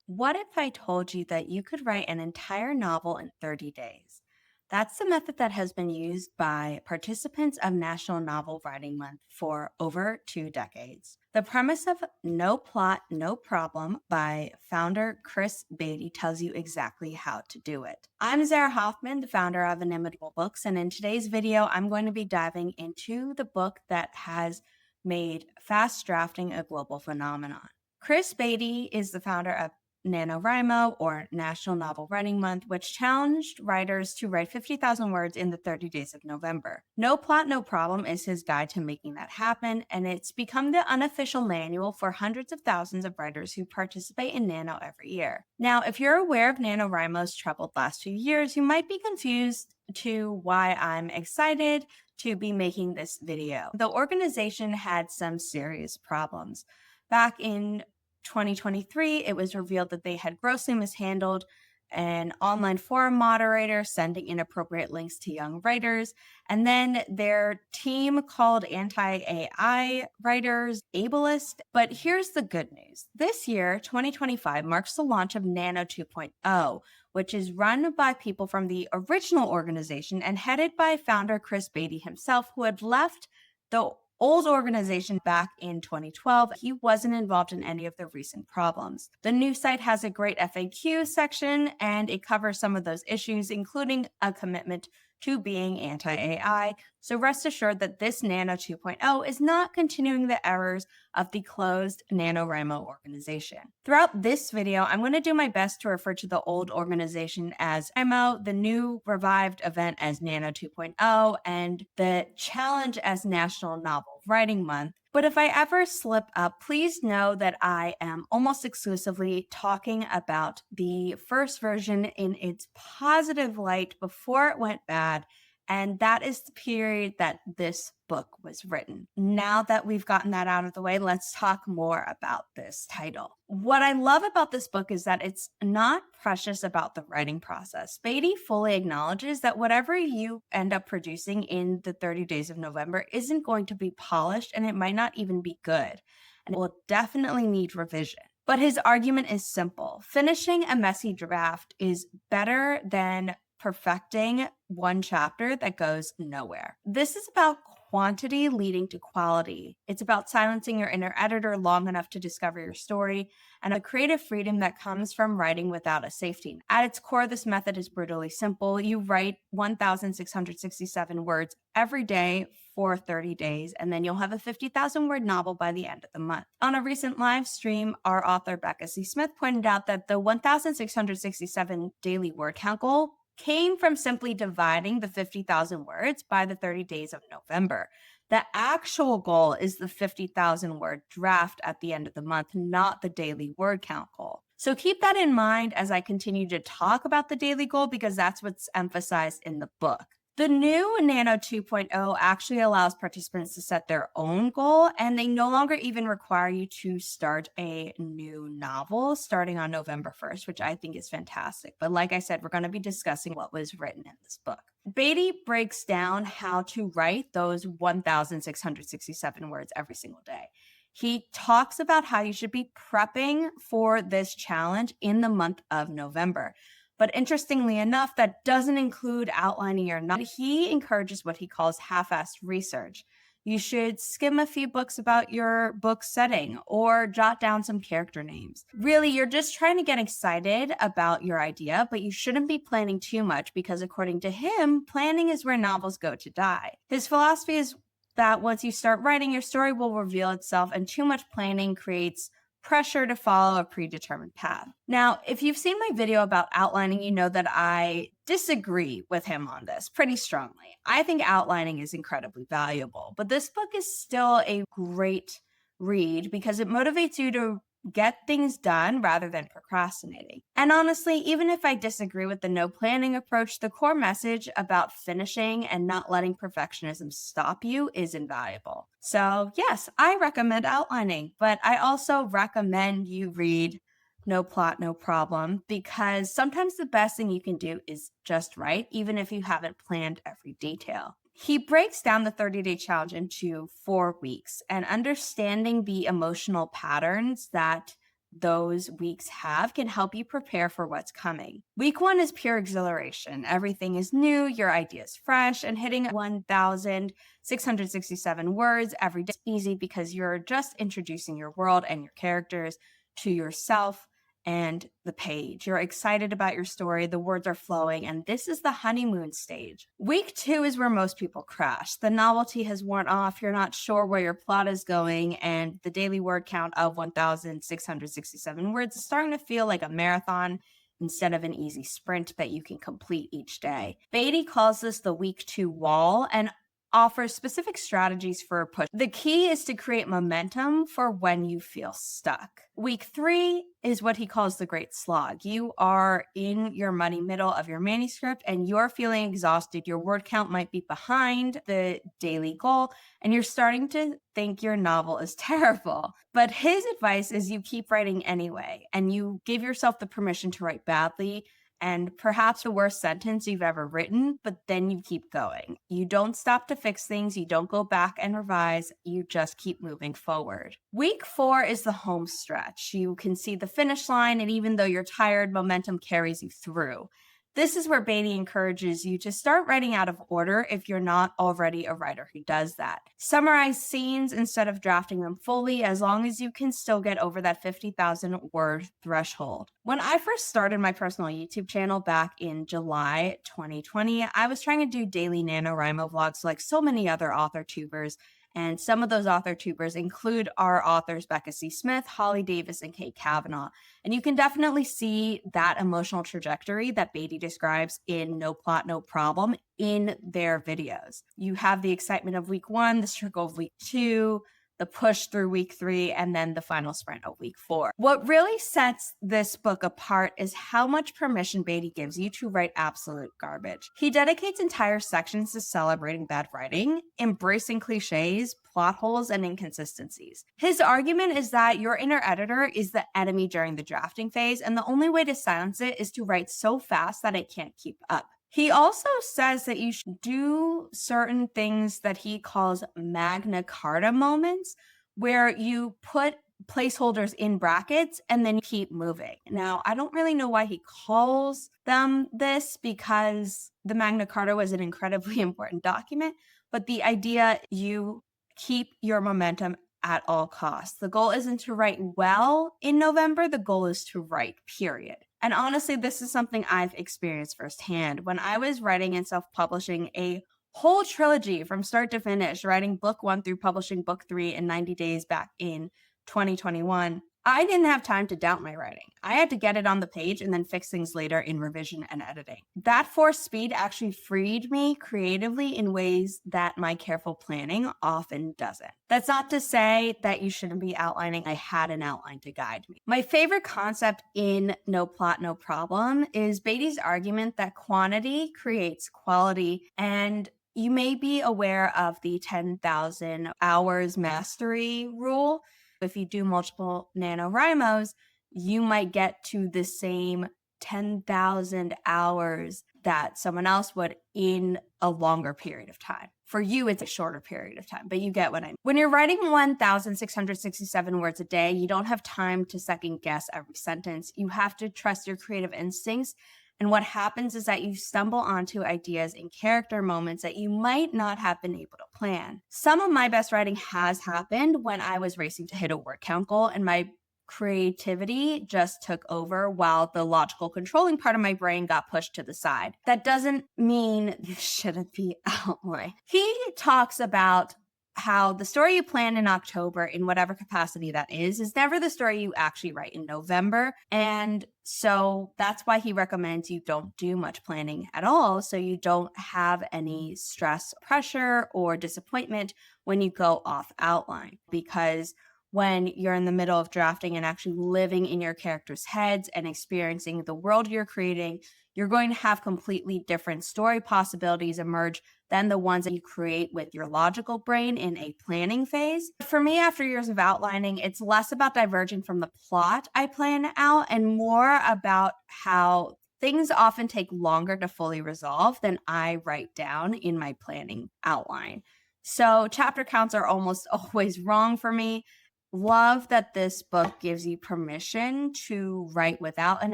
What if I told you that you could write an entire novel in 30 days? That's the method that has been used by participants of National Novel Writing Month for over 2 decades. The premise of No Plot, No Problem by founder Chris Baty tells you exactly how to do it. I'm Zara Hoffman, the founder of Inimitable Books, and in today's video, I'm going to be diving into the book that has made fast drafting a global phenomenon. Chris Baty is the founder of NaNoWriMo, or National Novel Writing Month, which challenged writers to write 50,000 words in the 30 days of November. No Plot, No Problem is his guide to making that happen, and it's become the unofficial manual for hundreds of thousands of writers who participate in Nano every year. Now, if you're aware of NaNoWriMo's troubled last few years, you might be confused to why I'm excited to be making this video. The organization had some serious problems. Back in 2023, it was revealed that they had grossly mishandled an online forum moderator, sending inappropriate links to young writers. And then their team called anti-AI writers ableist. But here's the good news. This year, 2025, marks the launch of NaNo 2.0, which is run by people from the original organization and headed by founder Chris Baty himself, who had left the old organization back in 2012. He wasn't involved in any of the recent problems. The new site has a great FAQ section, and it covers some of those issues, including a commitment to being anti-AI. So rest assured that this NaNo 2.0 is not continuing the errors of the closed NaNoWriMo organization. Throughout this video, I'm going to do my best to refer to the old organization as WRIMO, the new revived event as NaNo 2.0, and the challenge as National Novel Writing Month. But if I ever slip up, please know that I am almost exclusively talking about the first version in its positive light before it went bad. And that is the period that this book was written. Now that we've gotten that out of the way, let's talk more about this title. What I love about this book is that it's not precious about the writing process. Baty fully acknowledges that whatever you end up producing in the 30 days of November isn't going to be polished, and it might not even be good. And it will definitely need revision. But his argument is simple. Finishing a messy draft is better than perfecting one chapter that goes nowhere. This is about quantity leading to quality. It's about silencing your inner editor long enough to discover your story, and a creative freedom that comes from writing without a safety net. At its core, this method is brutally simple. You write 1,667 words every day for 30 days, and then you'll have a 50,000 word novel by the end of the month. On a recent live stream, our author Becca C. Smith pointed out that the 1,667 daily word count goal came from simply dividing the 50,000 words by the 30 days of November. The actual goal is the 50,000 word draft at the end of the month, not the daily word count goal. So keep that in mind as I continue to talk about the daily goal, because that's what's emphasized in the book. The new NaNo 2.0 actually allows participants to set their own goal, and they no longer even require you to start a new novel starting on November 1st, which I think is fantastic. But like I said, we're going to be discussing what was written in this book. Baty breaks down how to write those 1,667 words every single day. He talks about how you should be prepping for this challenge in the month of November. But interestingly enough, that doesn't include outlining your novel. He encourages what he calls half-assed research. You should skim a few books about your book setting or jot down some character names. Really, you're just trying to get excited about your idea, but you shouldn't be planning too much because, according to him, planning is where novels go to die. His philosophy is that once you start writing, your story will reveal itself, and too much planning creates pressure to follow a predetermined path. Now, if you've seen my video about outlining, you know that I disagree with him on this pretty strongly. I think outlining is incredibly valuable, but this book is still a great read because it motivates you to get things done rather than procrastinating. And honestly, even if I disagree with the no planning approach, the core message about finishing and not letting perfectionism stop you is invaluable. So yes, I recommend outlining, but I also recommend you read No Plot, No Problem, because sometimes the best thing you can do is just write, even if you haven't planned every detail. He breaks down the 30-day challenge into 4 weeks, and understanding the emotional patterns that those weeks have can help you prepare for what's coming. Week 1 is pure exhilaration. Everything is new, your idea is fresh, and hitting 1,667 words every day is easy because you're just introducing your world and your characters to yourself and the page. You're excited about your story, the words are flowing, and this is the honeymoon stage. Week 2 is where most people crash. The novelty has worn off, you're not sure where your plot is going, and the daily word count of 1,667 words is starting to feel like a marathon instead of an easy sprint that you can complete each day. Baty calls this the week 2 wall and offers specific strategies for a push. The key is to create momentum for when you feel stuck. Week 3 is what he calls the great slog. You are in your muddy middle of your manuscript and you're feeling exhausted. Your word count might be behind the daily goal and you're starting to think your novel is terrible. But his advice is you keep writing anyway and you give yourself the permission to write badly and perhaps the worst sentence you've ever written, but then you keep going. You don't stop to fix things. You don't go back and revise. You just keep moving forward. Week 4 is the home stretch. You can see the finish line, and even though you're tired, momentum carries you through. This is where Baty encourages you to start writing out of order if you're not already a writer who does that. Summarize scenes instead of drafting them fully, as long as you can still get over that 50,000 word threshold. When I first started my personal YouTube channel back in July 2020, I was trying to do daily NaNoWriMo vlogs like so many other author tubers. And some of those author tubers include our authors Becca C. Smith, Holly Davis, and Kate Kavanaugh. And you can definitely see that emotional trajectory that Baty describes in No Plot, No Problem in their videos. You have the excitement of week 1, the struggle of week 2, the push through week 3, and then the final sprint of week 4. What really sets this book apart is how much permission Baty gives you to write absolute garbage. He dedicates entire sections to celebrating bad writing, embracing cliches, plot holes, and inconsistencies. His argument is that your inner editor is the enemy during the drafting phase, and the only way to silence it is to write so fast that it can't keep up. He also says that you should do certain things that he calls Magna Carta moments, where you put placeholders in brackets and then keep moving. Now, I don't really know why he calls them this because the Magna Carta was an incredibly important document, but the idea you keep your momentum at all costs. The goal isn't to write well in November, the goal is to write, period. And honestly, this is something I've experienced firsthand. When I was writing and self-publishing a whole trilogy from start to finish, writing book 1 through publishing book 3 in 90 days back in 2021, I didn't have time to doubt my writing. I had to get it on the page and then fix things later in revision and editing. That forced speed actually freed me creatively in ways that my careful planning often doesn't. That's not to say that you shouldn't be outlining. I had an outline to guide me. My favorite concept in No Plot, No Problem is Baty's argument that quantity creates quality, and you may be aware of the 10,000 hours mastery rule. If you do multiple NaNoWriMos, you might get to the same 10,000 hours that someone else would in a longer period of time. For you, it's a shorter period of time, but you get what I mean. When you're writing 1,667 words a day, you don't have time to second guess every sentence. You have to trust your creative instincts. And what happens is that you stumble onto ideas and character moments that you might not have been able to plan. Some of my best writing has happened when I was racing to hit a word count goal and my creativity just took over while the logical controlling part of my brain got pushed to the side. That doesn't mean you shouldn't be outlined. He talks about how the story you plan in October, in whatever capacity that is never the story you actually write in November. And so that's why he recommends you don't do much planning at all, so you don't have any stress, pressure, or disappointment when you go off outline. Because when you're in the middle of drafting and actually living in your characters' heads and experiencing the world you're creating, you're going to have completely different story possibilities emerge than the ones that you create with your logical brain in a planning phase. For me, after years of outlining, it's less about diverging from the plot I plan out and more about how things often take longer to fully resolve than I write down in my planning outline. So chapter counts are almost always wrong for me. love that this book gives you permission to write without an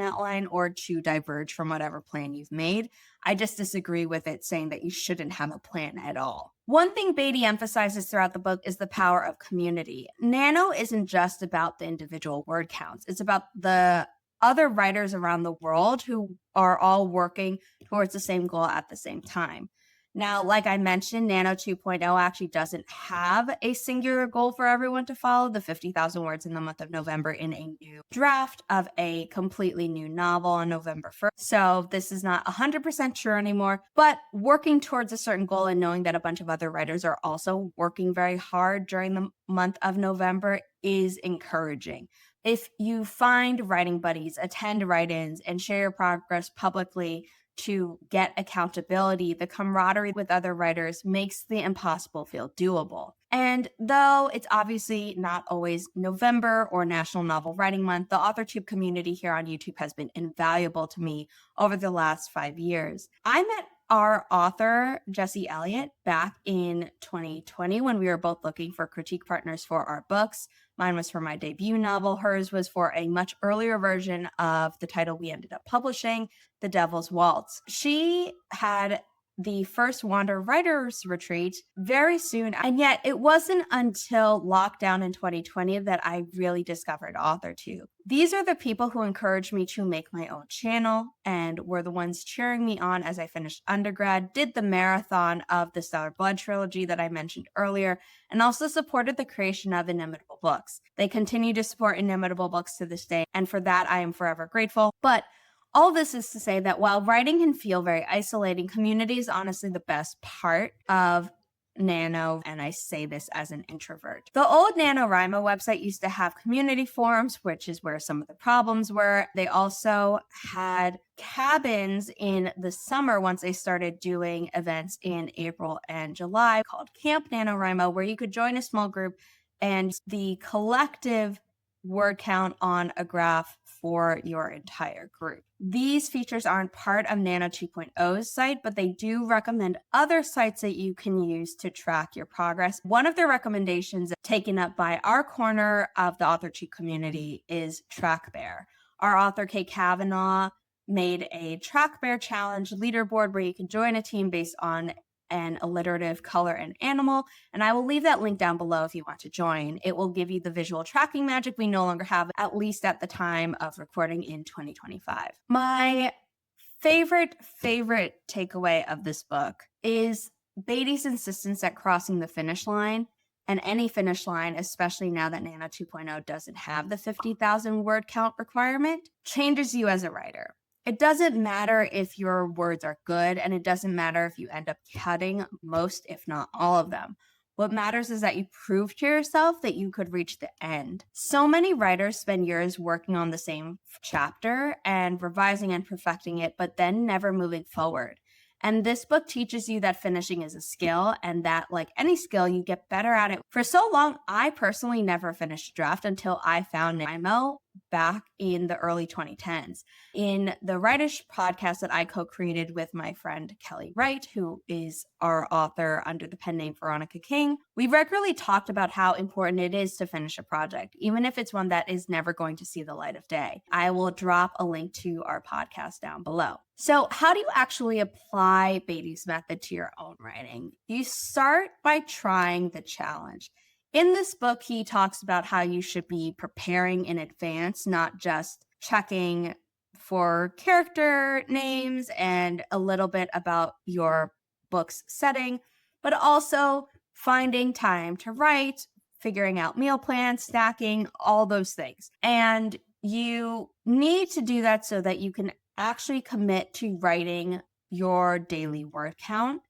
outline or to diverge from whatever plan you've made. I just disagree with it saying that you shouldn't have a plan at all. One thing Baty emphasizes throughout the book is the power of community. Nano isn't just about the individual word counts. It's about the other writers around the world who are all working towards the same goal at the same time. Now, like I mentioned, NaNo 2.0 actually doesn't have a singular goal for everyone to follow, the 50,000 words in the month of November in a new draft of a completely new novel on November 1st. So this is not 100% true anymore, but working towards a certain goal and knowing that a bunch of other writers are also working very hard during the month of November is encouraging. If you find writing buddies, attend write-ins, and share your progress publicly to get accountability, the camaraderie with other writers makes the impossible feel doable. And though it's obviously not always November or National Novel Writing Month, the AuthorTube community here on YouTube has been invaluable to me over the last 5 years. I met our author, Jesse Elliott, back in 2020 when we were both looking for critique partners for our books. Mine was for my debut novel. Hers was for a much earlier version of the title we ended up publishing, The Devil's Waltz. She had the first Wander Writers Retreat very soon, and yet it wasn't until lockdown in 2020 that I really discovered AuthorTube. These are the people who encouraged me to make my own channel and were the ones cheering me on as I finished undergrad, did the marathon of the Stellar Blood trilogy that I mentioned earlier, and also supported the creation of Inimitable Books. They continue to support Inimitable Books to this day, and for that I am forever grateful. But all this is to say that while writing can feel very isolating, community is honestly the best part of Nano, and I say this as an introvert. The old NaNoWriMo website used to have community forums, which is where some of the problems were. They also had cabins in the summer once they started doing events in April and July called Camp NaNoWriMo, where you could join a small group and the collective word count on a graph for your entire group. These features aren't part of NaNo 2.0's site, but they do recommend other sites that you can use to track your progress. One of their recommendations taken up by our corner of the AuthorTube community is TrackBear. Our author, Kate Kavanaugh, made a TrackBear challenge leaderboard where you can join a team based on an alliterative color and animal, and I will leave that link down below if you want to join. It will give you the visual tracking magic we no longer have, at least at the time of recording in 2025. My favorite takeaway of this book is Baty's insistence that crossing the finish line, and any finish line, especially now that NaNo 2.0 doesn't have the 50,000 word count requirement, changes you as a writer. It doesn't matter if your words are good, and it doesn't matter if you end up cutting most, if not all of them. What matters is that you prove to yourself that you could reach the end. So many writers spend years working on the same chapter and revising and perfecting it, but then never moving forward. And this book teaches you that finishing is a skill, and that, like any skill, you get better at it. For so long, I personally never finished a draft until I found NaNoWriMo back in the early 2010s. In the Writish podcast that I co-created with my friend Kelly Wright, who is our author under the pen name Veronica King, we regularly talked about how important it is to finish a project, even if it's one that is never going to see the light of day. I will drop a link to our podcast down below. So how do you actually apply Baty's method to your own writing? You start by trying the challenge. In this book, he talks about how you should be preparing in advance, not just checking for character names and a little bit about your book's setting, but also finding time to write, figuring out meal plans, stacking, all those things. And you need to do that so that you can actually commit to writing your daily word count.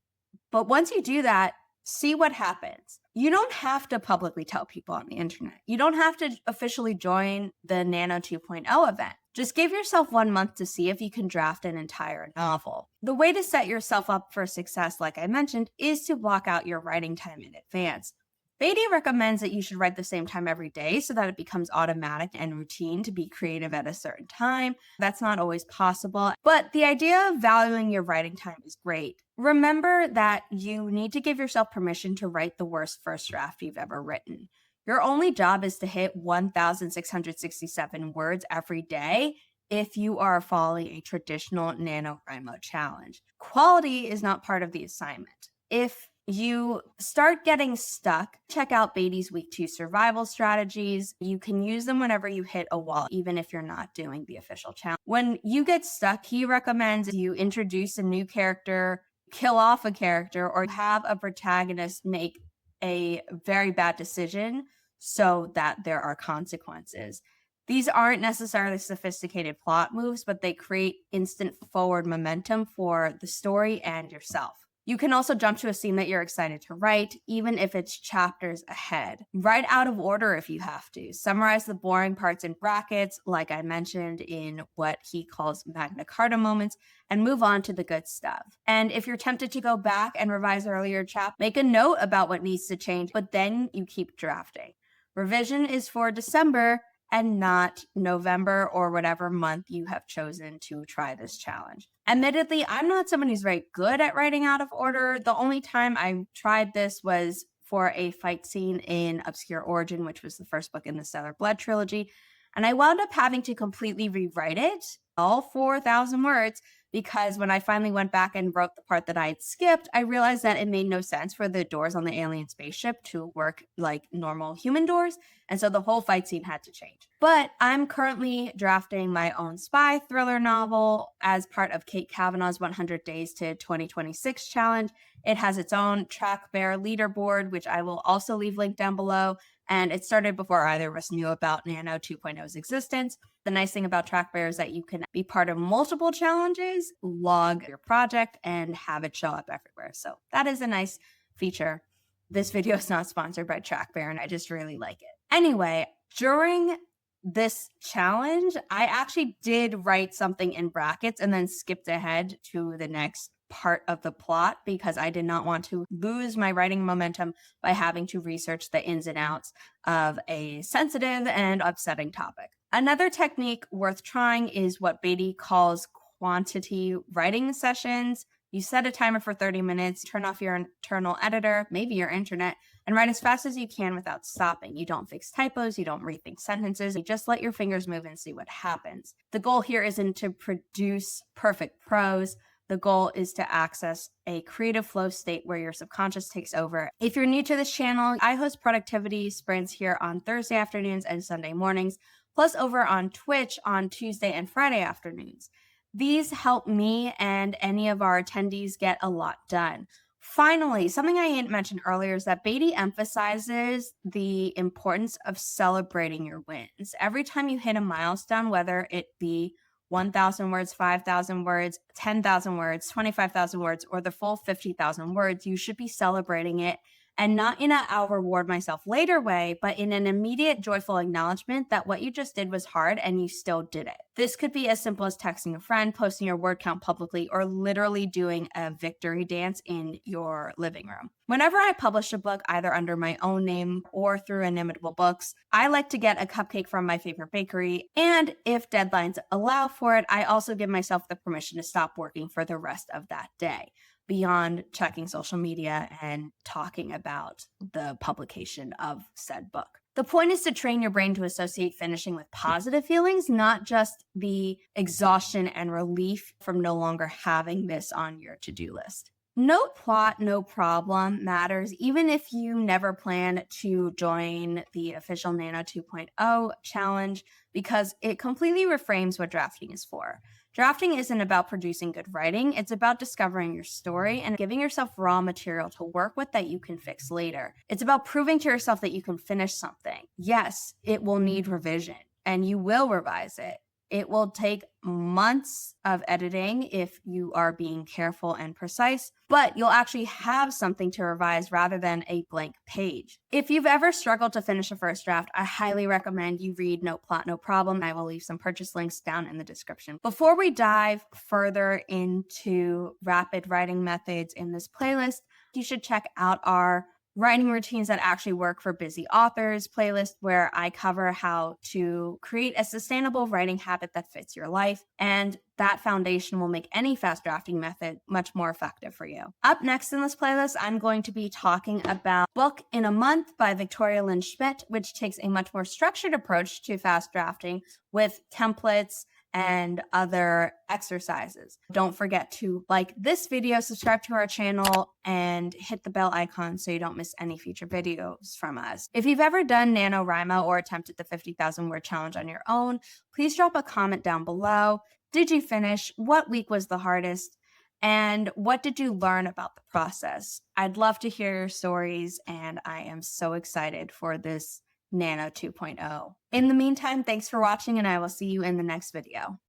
But once you do that, see what happens. You don't have to publicly tell people on the internet. You don't have to officially join the NaNo 2.0 event. Just give yourself 1 month to see if you can draft an entire novel. The way to set yourself up for success, like I mentioned, is to block out your writing time in advance. Baty recommends that you should write the same time every day so that it becomes automatic and routine to be creative at a certain time. That's not always possible, but the idea of valuing your writing time is great. Remember that you need to give yourself permission to write the worst first draft you've ever written. Your only job is to hit 1,667 words every day if you are following a traditional NaNoWriMo challenge. Quality is not part of the assignment. If you start getting stuck, check out Baty's Week 2 survival strategies. You can use them whenever you hit a wall, even if you're not doing the official challenge. When you get stuck, he recommends you introduce a new character, kill off a character, or have a protagonist make a very bad decision so that there are consequences. These aren't necessarily sophisticated plot moves, but they create instant forward momentum for the story and yourself. You can also jump to a scene that you're excited to write, even if it's chapters ahead. Write out of order if you have to. Summarize the boring parts in brackets, like I mentioned in what he calls Magna Carta moments, and move on to the good stuff. And if you're tempted to go back and revise earlier chapters, make a note about what needs to change, but then you keep drafting. Revision is for December and not November or whatever month you have chosen to try this challenge. Admittedly, I'm not someone who's very good at writing out of order. The only time I tried this was for a fight scene in Obscure Origin, which was the first book in the Stellar Blood trilogy. And I wound up having to completely rewrite it, all 4,000 words, because when I finally went back and wrote the part that I had skipped, I realized that it made no sense for the doors on the alien spaceship to work like normal human doors. And so the whole fight scene had to change. But I'm currently drafting my own spy thriller novel as part of Kate Kavanaugh's 100 Days to 2026 challenge. It has its own track bear leaderboard, which I will also leave linked down below. And it started before either of us knew about NaNo 2.0's existence. The nice thing about TrackBear is that you can be part of multiple challenges, log your project, and have it show up everywhere. So that is a nice feature. This video is not sponsored by TrackBear, and I just really like it. Anyway, during this challenge, I actually did write something in brackets and then skipped ahead to the next part of the plot because I did not want to lose my writing momentum by having to research the ins and outs of a sensitive and upsetting topic. Another technique worth trying is what Baty calls quantity writing sessions. You set a timer for 30 minutes, turn off your internal editor, maybe your internet, and write as fast as you can without stopping. You don't fix typos, you don't rethink sentences, you just let your fingers move and see what happens. The goal here isn't to produce perfect prose. The goal is to access a creative flow state where your subconscious takes over. If you're new to this channel, I host productivity sprints here on Thursday afternoons and Sunday mornings, plus over on Twitch on Tuesday and Friday afternoons. These help me and any of our attendees get a lot done. Finally, something I didn't mention earlier is that Baty emphasizes the importance of celebrating your wins. Every time you hit a milestone, whether it be 1,000 words, 5,000 words, 10,000 words, 25,000 words, or the full 50,000 words, you should be celebrating it. And not in a "I'll reward myself later" way, but in an immediate joyful acknowledgement that what you just did was hard and you still did it. This could be as simple as texting a friend, posting your word count publicly, or literally doing a victory dance in your living room. Whenever I publish a book, either under my own name or through Inimitable Books, I like to get a cupcake from my favorite bakery. And if deadlines allow for it, I also give myself the permission to stop working for the rest of that day, beyond checking social media and talking about the publication of said book. The point is to train your brain to associate finishing with positive feelings, not just the exhaustion and relief from no longer having this on your to-do list. No plot, no problem matters, even if you never plan to join the official NaNo 2.0 challenge, because it completely reframes what drafting is for. Drafting isn't about producing good writing, it's about discovering your story and giving yourself raw material to work with that you can fix later. It's about proving to yourself that you can finish something. Yes, it will need revision, and you will revise it. It will take months of editing if you are being careful and precise, but you'll actually have something to revise rather than a blank page. If you've ever struggled to finish a first draft, I highly recommend you read No Plot, No Problem. I will leave some purchase links down in the description. Before we dive further into rapid writing methods in this playlist, you should check out our writing routines that actually work for busy authors playlist where I cover how to create a sustainable writing habit that fits your life. And that foundation will make any fast drafting method much more effective for you. Up next in this playlist, I'm going to be talking about Book in a Month by Victoria Lynn Schmidt, which takes a much more structured approach to fast drafting with templates and other exercises. Don't forget to like this video, subscribe to our channel, and hit the bell icon so you don't miss any future videos from us. If you've ever done NaNoWriMo or attempted the 50,000 word challenge on your own, please drop a comment down below. Did you finish? What week was the hardest? And what did you learn about the process? I'd love to hear your stories, and I am so excited for this NaNo 2.0. In the meantime, thanks for watching, and I will see you in the next video.